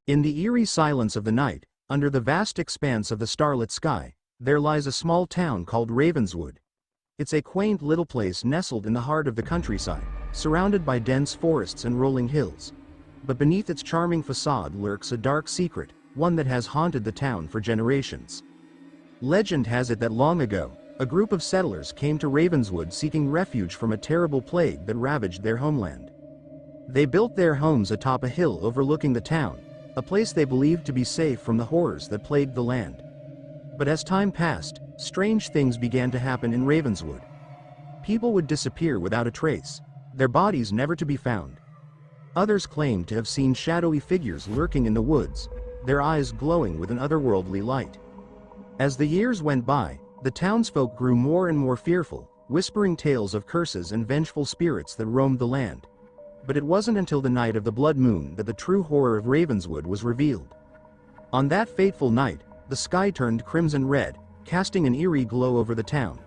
In the eerie silence of the night, under the vast expanse of the starlit sky, there lies a small town called Ravenswood. It's a quaint little place nestled in the heart of the countryside, surrounded by dense forests and rolling hills. But beneath its charming facade lurks a dark secret, one that has haunted the town for generations. Legend has it that long ago, a group of settlers came to Ravenswood seeking refuge from a terrible plague that ravaged their homeland. They built their homes atop a hill overlooking the town, a place they believed to be safe from the horrors that plagued the land. But as time passed, strange things began to happen in Ravenswood. People would disappear without a trace, their bodies never to be found. Others claimed to have seen shadowy figures lurking in the woods, their eyes glowing with an otherworldly light. As the years went by, the townsfolk grew more and more fearful, whispering tales of curses and vengeful spirits that roamed the land. But it wasn't until the night of the blood moon that the true horror of Ravenswood was revealed. On that fateful night, the sky turned crimson red, casting an eerie glow over the town.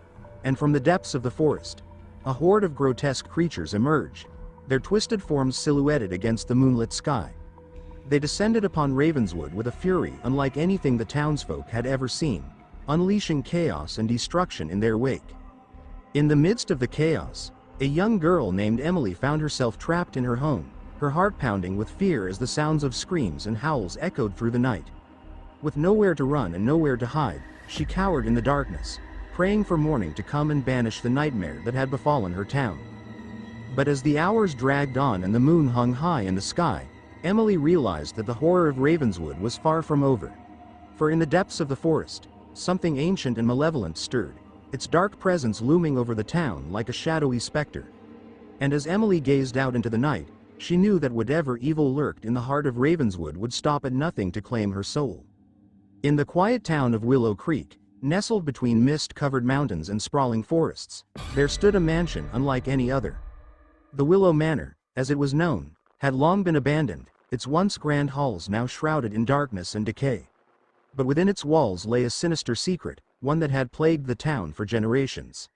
And from the depths of the forest, a horde of grotesque creatures emerged, their twisted forms silhouetted against the moonlit sky. They descended upon Ravenswood with a fury unlike anything the townsfolk had ever seen, unleashing chaos and destruction in their wake. In the midst of the chaos, a young girl named Emily found herself trapped in her home, her heart pounding with fear as the sounds of screams and howls echoed through the night. With nowhere to run and nowhere to hide, she cowered in the darkness, praying for morning to come and banish the nightmare that had befallen her town. But as the hours dragged on and the moon hung high in the sky, Emily realized that the horror of Ravenswood was far from over. For in the depths of the forest, something ancient and malevolent stirred, its dark presence looming over the town like a shadowy specter. And as Emily gazed out into the night, she knew that whatever evil lurked in the heart of Ravenswood would stop at nothing to claim her soul. In the quiet town of Willow Creek, nestled between mist-covered mountains and sprawling forests, there stood a mansion unlike any other. The Willow Manor, as it was known, had long been abandoned, its once grand halls now shrouded in darkness and decay. But within its walls lay a sinister secret, one that had plagued the town for generations.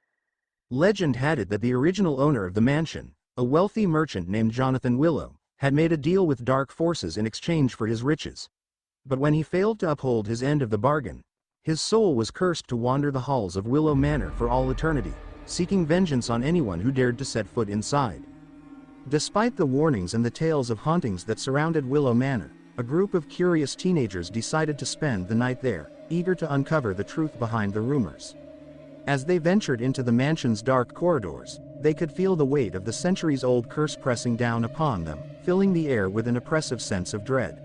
Legend had it that the original owner of the mansion, a wealthy merchant named Jonathan Willow, had made a deal with dark forces in exchange for his riches. But when he failed to uphold his end of the bargain, his soul was cursed to wander the halls of Willow Manor for all eternity, seeking vengeance on anyone who dared to set foot inside. Despite the warnings and the tales of hauntings that surrounded Willow Manor, a group of curious teenagers decided to spend the night there, eager to uncover the truth behind the rumors. As they ventured into the mansion's dark corridors, they could feel the weight of the centuries-old curse pressing down upon them, filling the air with an oppressive sense of dread.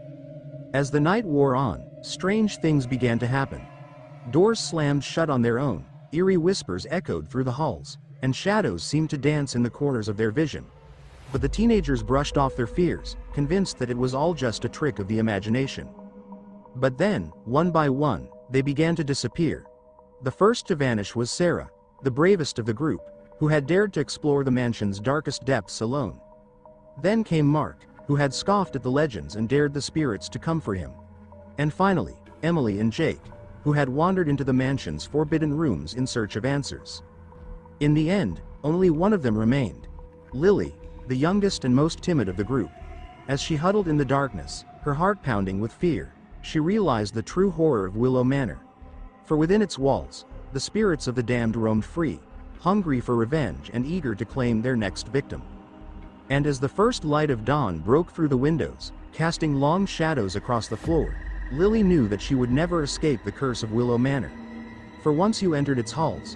As the night wore on, strange things began to happen. Doors slammed shut on their own, eerie whispers echoed through the halls, and shadows seemed to dance in the corners of their vision. But the teenagers brushed off their fears, convinced that it was all just a trick of the imagination. But then, one by one, they began to disappear. The first to vanish was Sarah, the bravest of the group, who had dared to explore the mansion's darkest depths alone. Then came Mark, who had scoffed at the legends and dared the spirits to come for him. And finally, Emily and Jake, who had wandered into the mansion's forbidden rooms in search of answers. In the end, only one of them remained, Lily, the youngest and most timid of the group. As she huddled in the darkness, her heart pounding with fear, she realized the true horror of Willow Manor. For within its walls, the spirits of the damned roamed free, hungry for revenge and eager to claim their next victim. And as the first light of dawn broke through the windows, casting long shadows across the floor, Lily knew that she would never escape the curse of Willow Manor. For once you entered its halls,